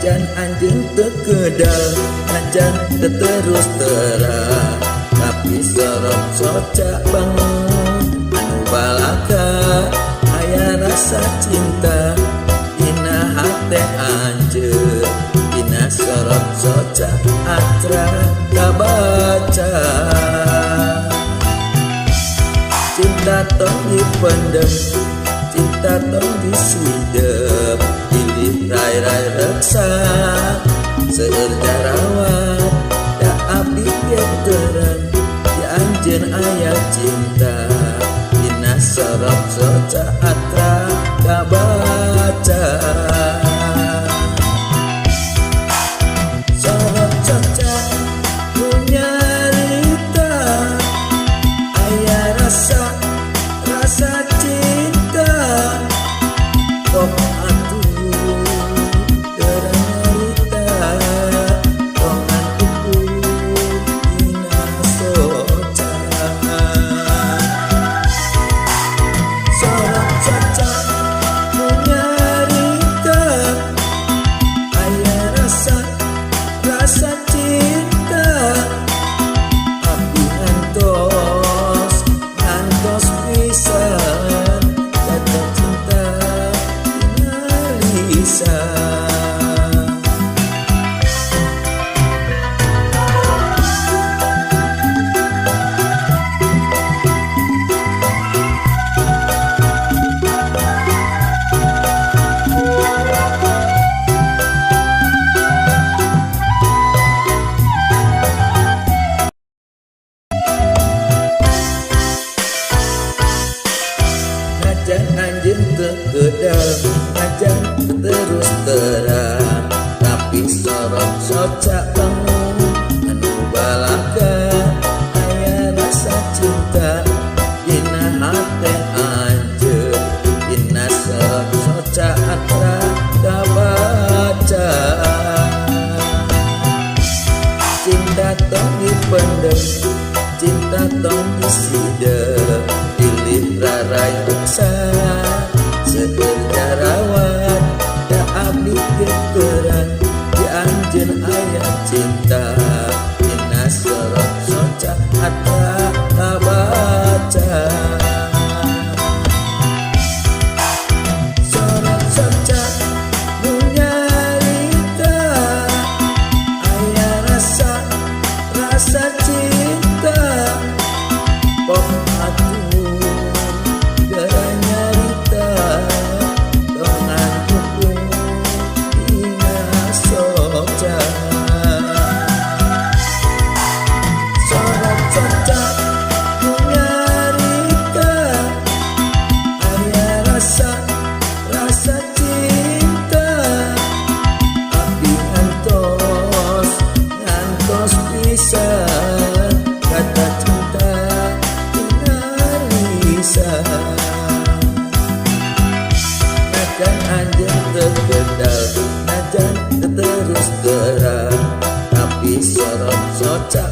najan anjeun teu keudal, najan teu terus terang, tapi sorot soca bangun anu balaka aya rasa cinta dina hate anjeun, dina sorot soca atra kabaca. Cinta tong dipendem, cinta tong disidem, pilih rai-rai reksa seueur jarawat da abdi geuteureun di anjeun aya cinta dina sorot soca atra kabaca. Sorot soca nu nyarita aya rasa cinta kok atuh derita tongan ukur dina soca. Sorot soca nu nyarita aya rasa cinta abdi ngantos pisan jatuh cinta Lisa. Najan anjeun teu keudal, najan terus terang, tapi sorot soca bangun anu balaka aya rasa cinta dina hate anjeun, dina sorot soca atra kabaca. Cinta tong dipendem, cinta tong disidem, pilih rarai reksa seueur jarawat da abdi geuteureun di anjeun aya cinta dina sorot soca atra kabaca. Sorot soca nu nyarita aya rasa cinta kok atuh gara nyarita tongan ukur dina soca. Sorot soca nu nyarita aya rasa cinta abdi ngantos pisan kata cinta dina Lisa. Najan anjeun teu keudal, najan teu terus terang, tapi sorot soca